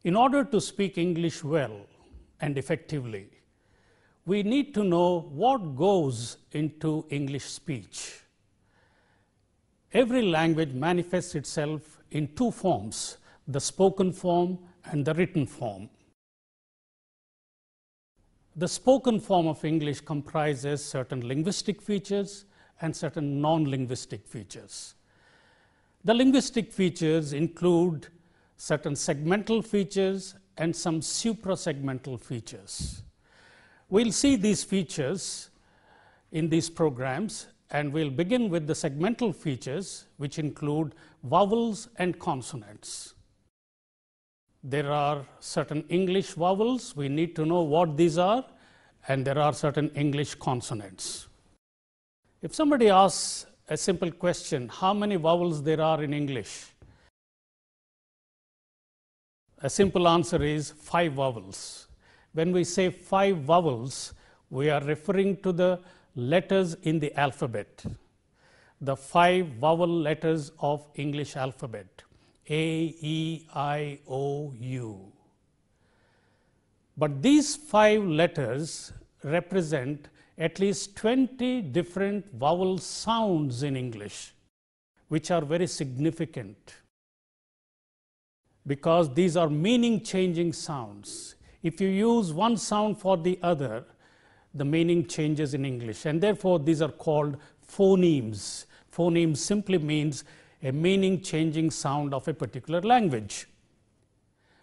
In order to speak English well and effectively, we need to know what goes into English speech. Every language manifests itself in two forms, the spoken form and the written form. The spoken form of English comprises certain linguistic features and certain non-linguistic features. The linguistic features include certain segmental features and some suprasegmental features. We'll see these features in these programs, and we'll begin with the segmental features, which include vowels and consonants. There are certain English vowels, we need to know what these are, and there are certain English consonants. If somebody asks a simple question, how many vowels there are in English? A simple answer is 5 vowels. When we say 5 vowels, we are referring to the letters in the alphabet, the 5 vowel letters of English alphabet, A, E, I, O, U. But these 5 letters represent at least 20 different vowel sounds in English, which are very significant because these are meaning-changing sounds. If you use one sound for the other, the meaning changes in English, and therefore these are called phonemes. Phoneme simply means a meaning-changing sound of a particular language.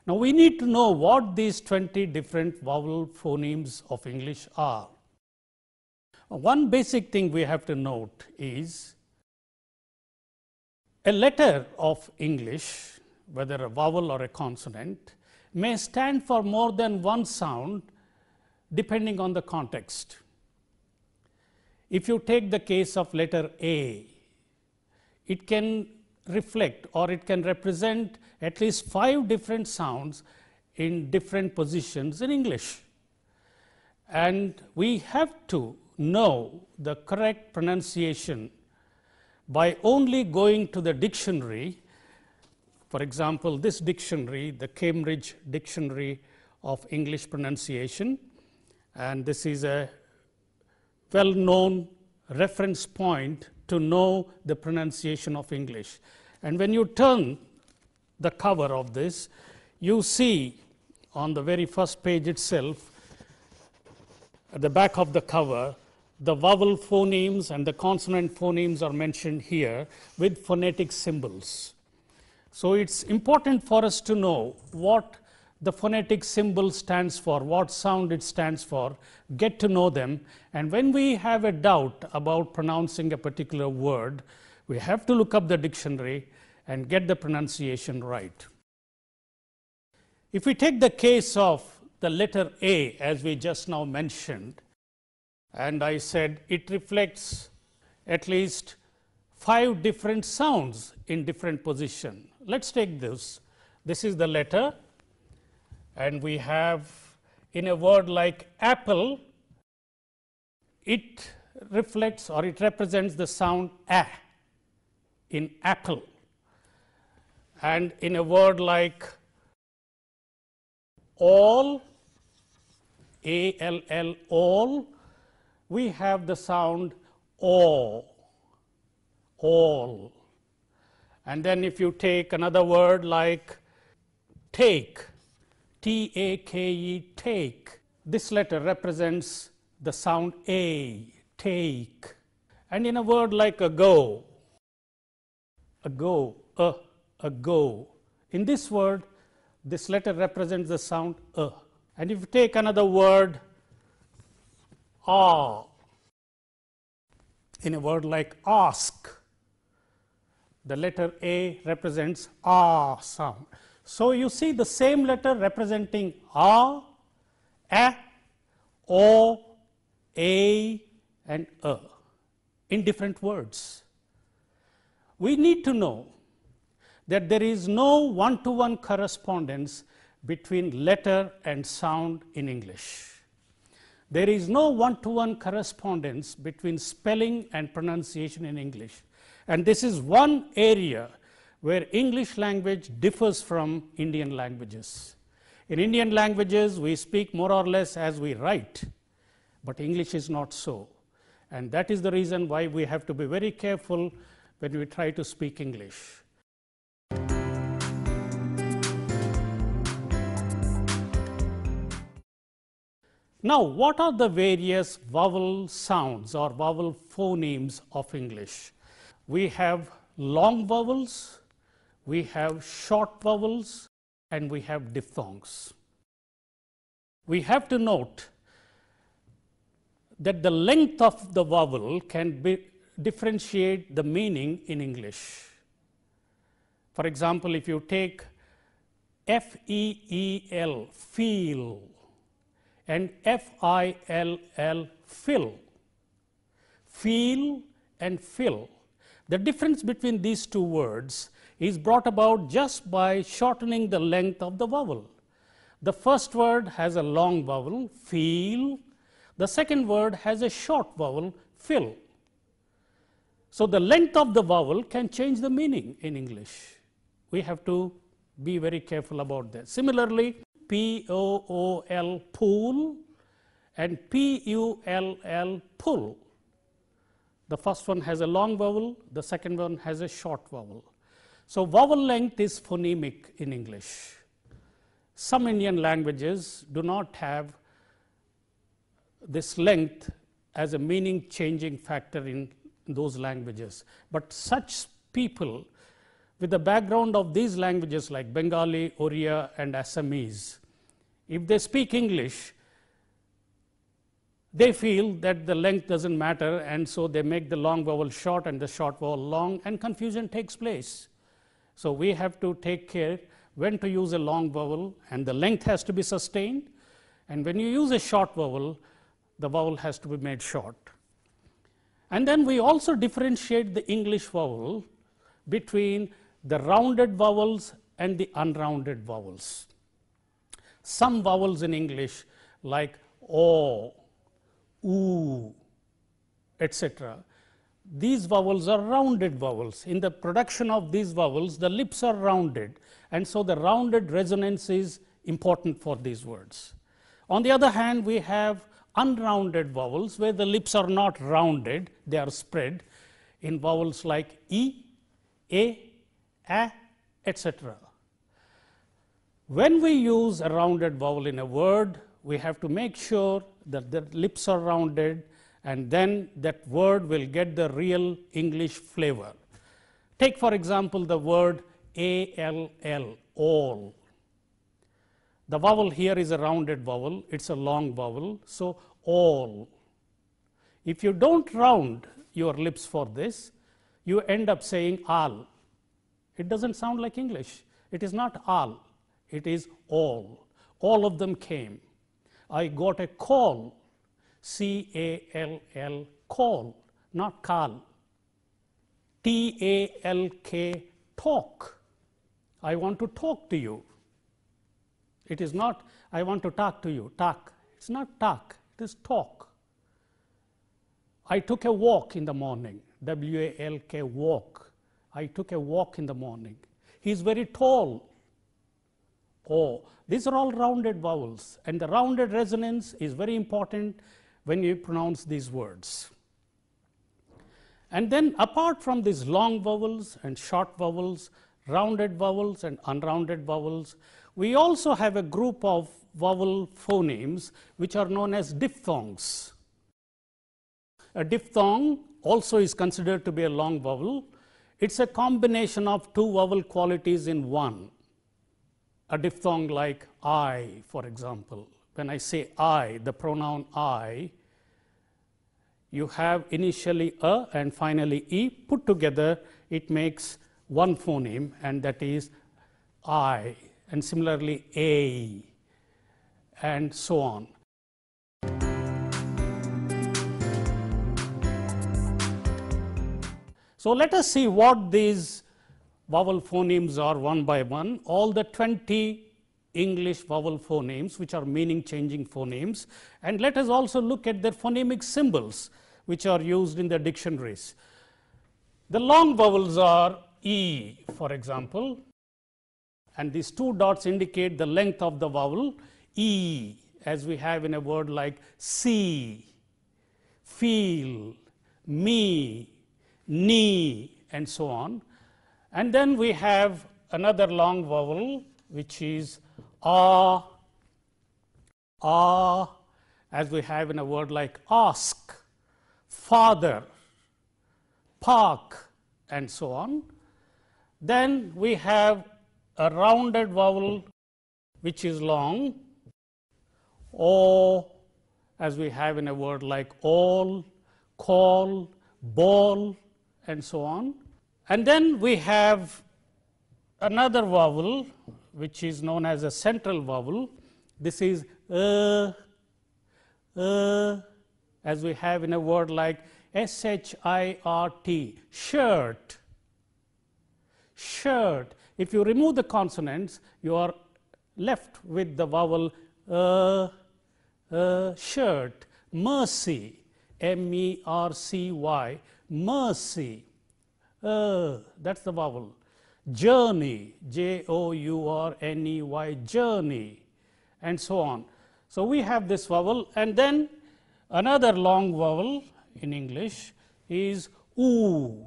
Now we need to know what these 20 different vowel phonemes of English are. One basic thing we have to note is a letter of English, whether a vowel or a consonant, may stand for more than one sound depending on the context. If you take the case of letter A, it can reflect or it can represent at least 5 different sounds in different positions in English. And we have to know the correct pronunciation by only going to the dictionary. For example, this dictionary, the Cambridge Dictionary of English Pronunciation, and this is a well-known reference point to know the pronunciation of English. And when you turn the cover of this, you see on the very first page itself, at the back of the cover, the vowel phonemes and the consonant phonemes are mentioned here with phonetic symbols. So it's important for us to know what the phonetic symbol stands for, what sound it stands for, get to know them, and when we have a doubt about pronouncing a particular word, we have to look up the dictionary and get the pronunciation right. If we take the case of the letter A, as we just now mentioned, and I said it reflects at least 5 different sounds in different positions. Let's take this. This is the letter, and we have in a word like apple, it reflects or it represents the sound A in apple. And in a word like all, A-L-L, all, we have the sound O, all. And then if you take another word like take, T-A-K-E, take, this letter represents the sound A, take. And in a word like ago, ago, ago, in this word, this letter represents the sound A. And if you take another word, ah, in a word like ask, the letter A represents ah sound. So you see the same letter representing a, o, a, and in different words. We need to know that there is no one-to-one correspondence between letter and sound in English. There is no one-to-one correspondence between spelling and pronunciation in English. And this is one area where English language differs from Indian languages. In Indian languages, we speak more or less as we write, but English is not so. And that is the reason why we have to be very careful when we try to speak English. Now, what are the various vowel sounds or vowel phonemes of English? We have long vowels, we have short vowels, and we have diphthongs. We have to note that the length of the vowel can differentiate the meaning in English. For example, if you take F-E-E-L, feel, and F-I-L-L, fill, feel and fill. The difference between these two words is brought about just by shortening the length of the vowel. The first word has a long vowel, feel. The second word has a short vowel, fill. So the length of the vowel can change the meaning in English. We have to be very careful about that. Similarly, P-O-O-L, pool, and P-U-L-L, pull. The first one has a long vowel, the second one has a short vowel. So vowel length is phonemic in English. Some Indian languages do not have this length as a meaning changing factor in those languages. But such people with the background of these languages like Bengali, Oriya, and Assamese, if they speak English, they feel that the length doesn't matter, and so they make the long vowel short and the short vowel long, and confusion takes place. So we have to take care when to use a long vowel, and the length has to be sustained, and when you use a short vowel, the vowel has to be made short. And then we also differentiate the English vowel between the rounded vowels and the unrounded vowels. Some vowels in English like O, oo, etc. These vowels are rounded vowels. In the production of these vowels, the lips are rounded, and so the rounded resonance is important for these words. On the other hand, we have unrounded vowels where the lips are not rounded, they are spread in vowels like E, A, etc. When we use a rounded vowel in a word, we have to make sure that the lips are rounded, and then that word will get the real English flavor. Take, for example, the word A-L-L, all. The vowel here is a rounded vowel, it's a long vowel, so all. If you don't round your lips for this, you end up saying al. It doesn't sound like English. It is not al, it is all. All of them came. I got a call, C-A-L-L, call, not call. T-A-L-K, talk. I want to talk to you. It is not, I want to talk to you, talk. It's not talk, it is talk. I took a walk in the morning, W-A-L-K, walk. I took a walk in the morning. He's very tall. Oh, these are all rounded vowels, and the rounded resonance is very important when you pronounce these words. And then apart from these long vowels and short vowels, rounded vowels and unrounded vowels, we also have a group of vowel phonemes which are known as diphthongs. A diphthong also is considered to be a long vowel. It's a combination of two vowel qualities in one. A diphthong like I, for example. When I say I, the pronoun I, you have initially a and finally e. Put together, it makes one phoneme, and that is I. And similarly, a, and so on. So let us see what these vowel phonemes are one by one. All the 20 English vowel phonemes, which are meaning changing phonemes, and let us also look at their phonemic symbols which are used in the dictionaries. The long vowels are E, for example. and these two dots indicate the length of the vowel E, as we have in a word like see, feel, me, knee, and so on. And then we have another long vowel which is ah, as we have in a word like ask, father, park, and so on. Then we have a rounded vowel which is long, o, as we have in a word like all, call, ball, and so on. And then we have another vowel which is known as a central vowel. This is as we have in a word like shirt, shirt, shirt. If you remove the consonants, you are left with the vowel shirt, mercy, mercy, mercy, that's the vowel. Journey, journey, journey, and so on. So we have this vowel, and then another long vowel in English is oo.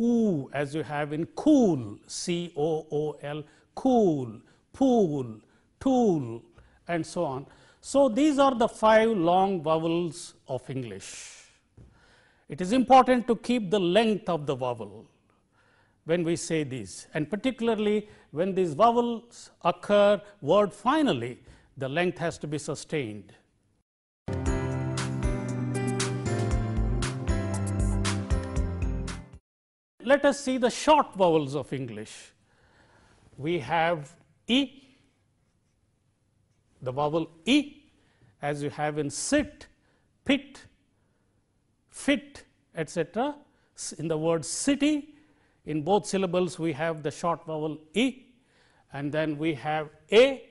Oo, as you have in cool, cool, cool, pool, tool, and so on. So these are the 5 long vowels of English. It is important to keep the length of the vowel when we say these, and particularly when these vowels occur word finally, the length has to be sustained. Let us see the short vowels of English. We have E, the vowel E, as you have in sit, pit, fit, etc. In the word city, in both syllables we have the short vowel E, and then we have A,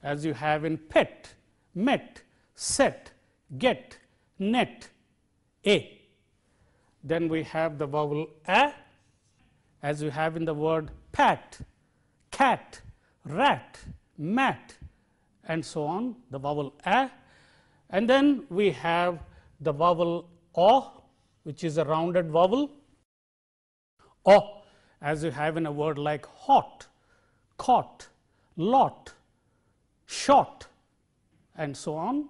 as you have in pet, met, set, get, net, A. Then we have the vowel A, as you have in the word pat, cat, rat, mat, and so on, the vowel A. And then we have the vowel O, which is a rounded vowel, O, as you have in a word like hot, caught, lot, shot, and so on.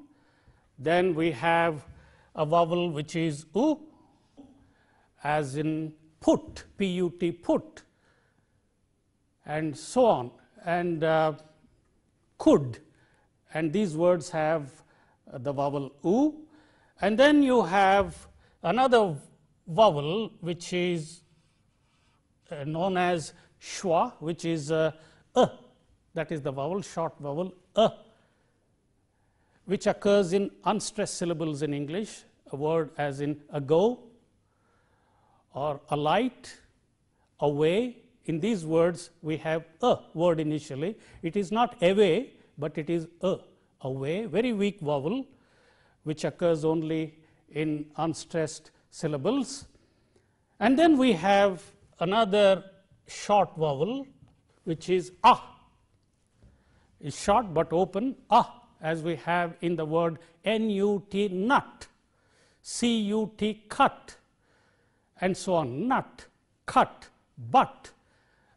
Then we have a vowel which is U, as in put, P-U-T, put, and so on, and could, and these words have the vowel U. And then you have another vowel which is known as schwa, which is that is the vowel, short vowel which occurs in unstressed syllables in English, a word as in ago, or alight, away. In these words we have a word initially. It is not away, but it is away, very weak vowel which occurs only in unstressed syllables. And then we have another short vowel which is is short but open, as we have in the word N-U-T, nut, C-U-T, cut, and so on, nut, cut, but,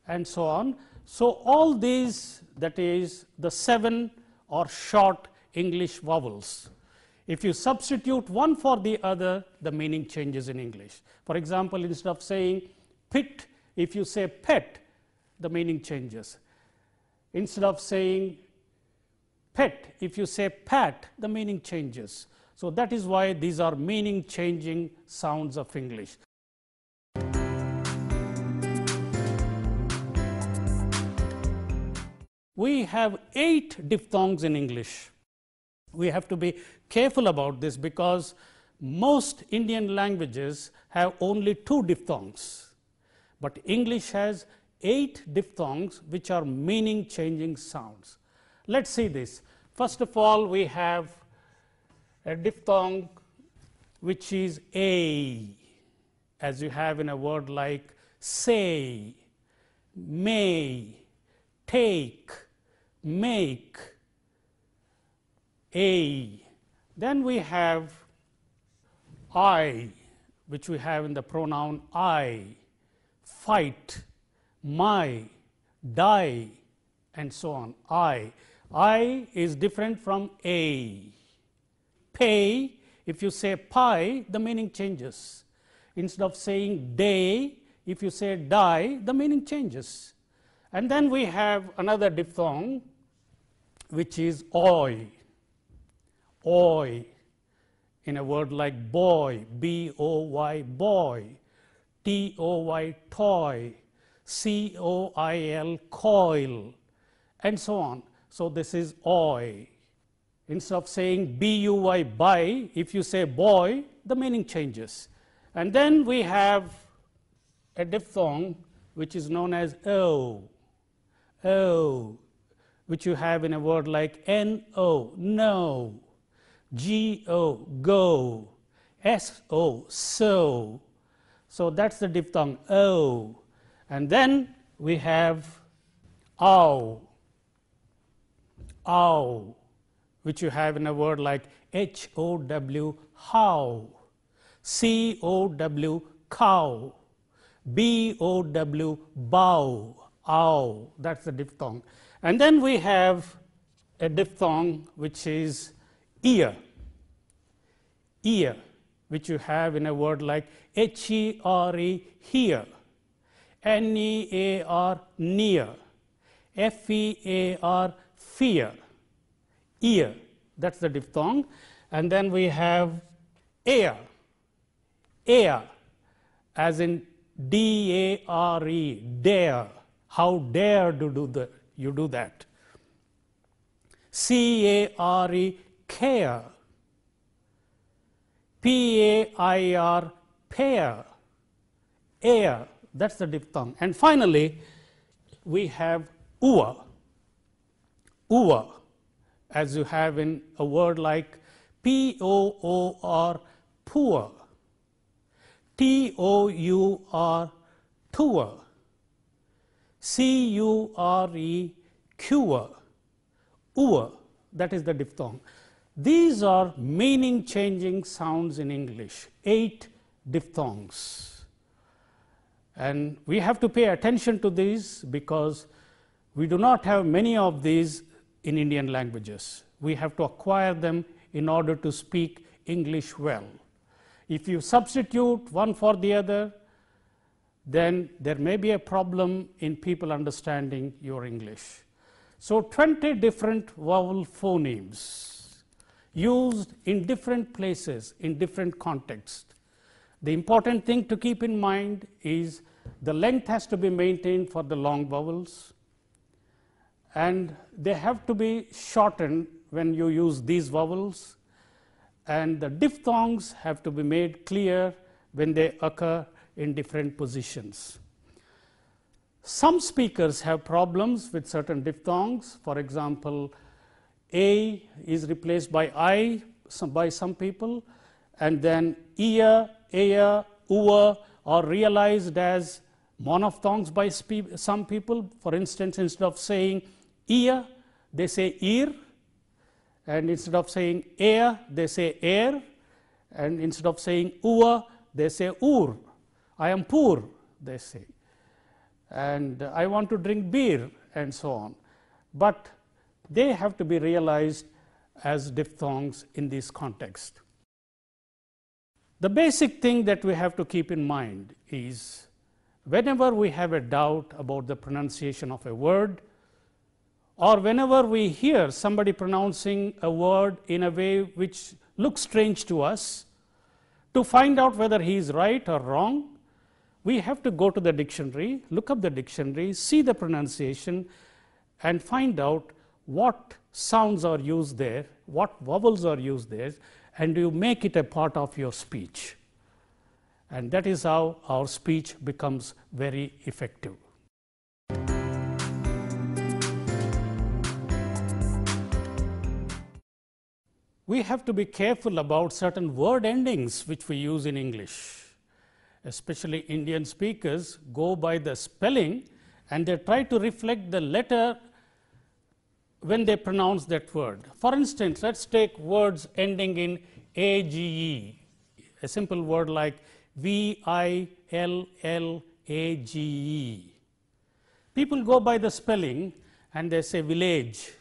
and so on. So all these, that is the 7 or short English vowels. If you substitute one for the other, the meaning changes in English. For example, instead of saying pit, if you say pet, the meaning changes. Instead of saying pet, if you say pat, the meaning changes. So that is why these are meaning changing sounds of English. We have 8 diphthongs in English. We have to be careful about this because most Indian languages have only 2 diphthongs, but English has 8 diphthongs which are meaning changing sounds. Let's see this. First of all, we have a diphthong which is A, as you have in a word like say, may, take, make, a. Then we have I, which we have in the pronoun I, fight, my, die, and so on. I is different from a. Pay, if you say pie, the meaning changes. Instead of saying day, if you say die, the meaning changes. And then we have another diphthong, which is oi. Oi, in a word like boy, B-O-Y, boy, T-O-Y, toy, C-O-I-L, coil, and so on. So this is oi. Instead of saying B-U-Y, buy, if you say boy, the meaning changes. And then we have a diphthong which is known as o, which you have in a word like N-O, no, G-O, go, S-O, so. So that's the diphthong o. And then we have ow, which you have in a word like H-O-W, how, C-O-W, cow, B-O-W, bow, ow. That's the diphthong. And then we have a diphthong which is ear, which you have in a word like H-E-R-E, hear, N-E-A-R, near, F-E-A-R, fear, ear. That's the diphthong. And then we have air, as in D-A-R-E, dare. How dare you do that? C-A-R-E, care, P-A-I-R, pair, air. That's the diphthong. And finally, we have ua, as you have in a word like P-O-O-R, poor, T-O-U-R, tour, C-U-R-E, cure, ua. That is the diphthong. These are meaning changing sounds in English, 8 diphthongs. And we have to pay attention to these because we do not have many of these in Indian languages. We have to acquire them in order to speak English well. If you substitute one for the other, then there may be a problem in people understanding your English. So 20 different vowel phonemes used in different places, in different contexts. The important thing to keep in mind is the length has to be maintained for the long vowels, and they have to be shortened when you use these vowels, and the diphthongs have to be made clear when they occur in different positions. Some speakers have problems with certain diphthongs. For example, A is replaced by I by some people, and then ear, aya, ua are realized as monophthongs by some people. For instance, instead of saying ear, they say ear, and instead of saying air, they say air, and instead of saying ua, they say ur. I am poor, they say, and I want to drink beer, and so on. But they have to be realized as diphthongs in this context. The basic thing that we have to keep in mind is whenever we have a doubt about the pronunciation of a word, or whenever we hear somebody pronouncing a word in a way which looks strange to us, to find out whether he is right or wrong, we have to go to the dictionary, look up the dictionary, see the pronunciation, and find out what sounds are used there, what vowels are used there, and you make it a part of your speech. And that is how our speech becomes very effective. We have to be careful about certain word endings which we use in English. Especially Indian speakers go by the spelling and they try to reflect the letter when they pronounce that word. For instance, let's take words ending in age, a simple word like village. People go by the spelling and they say village.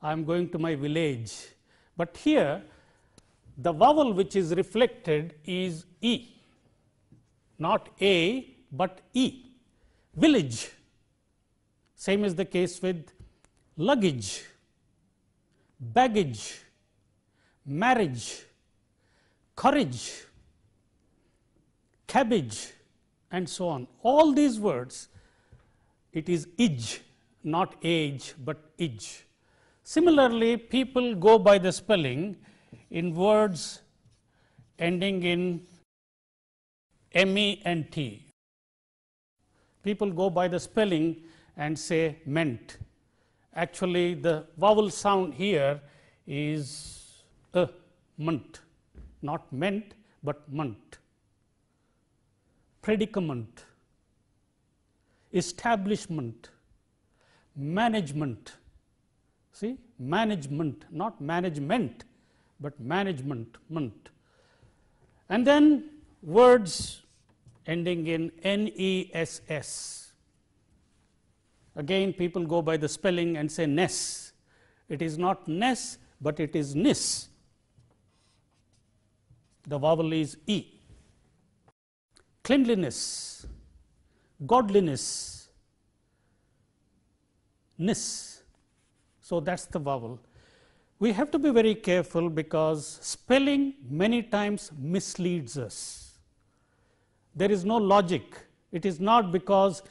I am going to my village. But here, the vowel which is reflected is E, not A, but E. Village. Same is the case with luggage, baggage, marriage, courage, cabbage, and so on. All these words, it is ij, not age, but ij. Similarly, people go by the spelling in words ending in ment. People go by the spelling and say ment. Actually, the vowel sound here is ment, not meant, but ment. Predicament, establishment, management. See, management, not management, but management, ment. And then words ending in ness. Again, people go by the spelling and say ness. It is not ness, but it is nis. The vowel is E. Cleanliness, godliness, nis. So that's the vowel. We have to be very careful because spelling many times misleads us. There is no logic. It is not because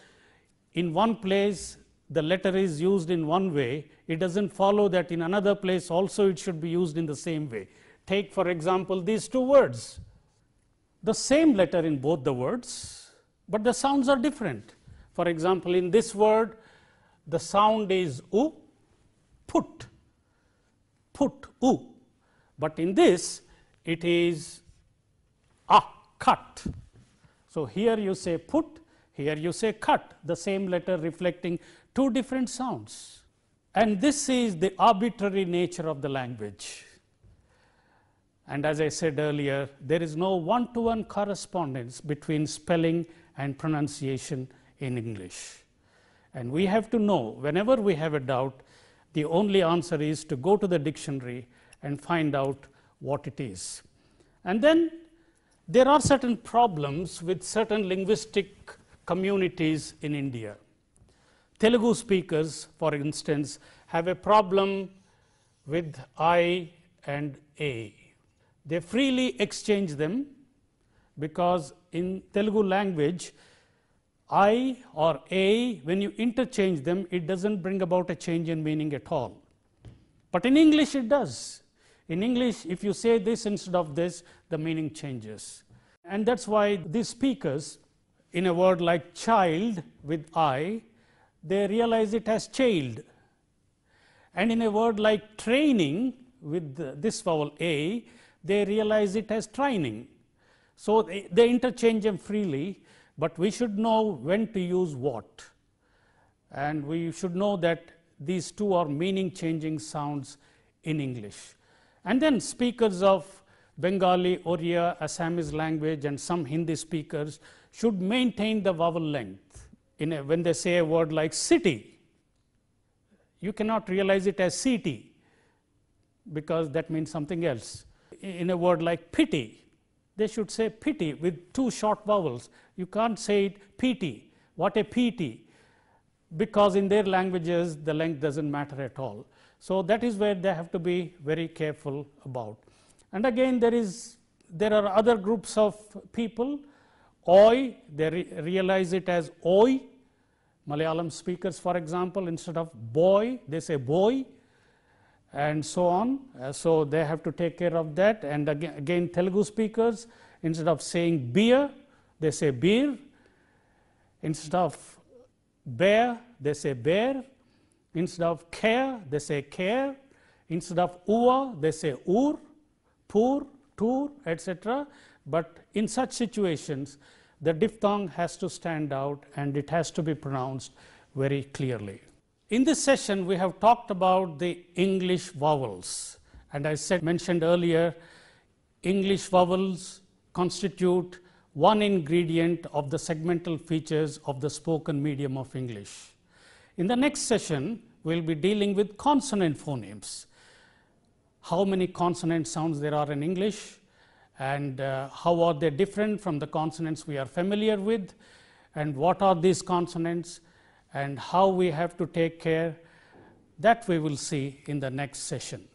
in one place the letter is used in one way, it doesn't follow that in another place also it should be used in the same way. Take, for example, these two words. The same letter in both the words, but the sounds are different. For example, in this word, the sound is u, put, u. But in this, it is cut. So here you say put, here you say cut, the same letter reflecting two different sounds. And this is the arbitrary nature of the language. And as I said earlier, there is no one-to-one correspondence between spelling and pronunciation in English. And we have to know, whenever we have a doubt, the only answer is to go to the dictionary and find out what it is. And then there are certain problems with certain linguistic communities in India. Telugu speakers, for instance, have a problem with I and A. They freely exchange them because in Telugu language, I or A, when you interchange them, it doesn't bring about a change in meaning at all. But in English, it does. In English, if you say this instead of this, the meaning changes. And that's why these speakers, in a word like child with I, they realize it as child. And in a word like training with this vowel A, they realize it as training. So they interchange them freely, but we should know when to use what. And we should know that these two are meaning changing sounds in English. And then speakers of Bengali, Oriya, Assamese language and some Hindi speakers should maintain the vowel length. When they say a word like city, you cannot realize it as city because that means something else. In a word like pity, they should say pity with two short vowels. You can't say it pity. What a pity, because in their languages the length doesn't matter at all. So that is where they have to be very careful about. And again, there are other groups of people. Oi, they realize it as oi. Malayalam speakers, for example, instead of boy, they say boy, and so on. So they have to take care of that. And again Telugu speakers, instead of saying beer, they say beer. Instead of bear, they say bear. Instead of care, they say care. Instead of ua, they say ur, pur, tur, etc. But in such situations, the diphthong has to stand out and it has to be pronounced very clearly. In this session, we have talked about the English vowels, and I mentioned earlier, English vowels constitute one ingredient of the segmental features of the spoken medium of English. In the next session, we will be dealing with consonant phonemes. How many consonant sounds there are in English, and how are they different from the consonants we are familiar with, and what are these consonants, and how we have to take care, that we will see in the next session.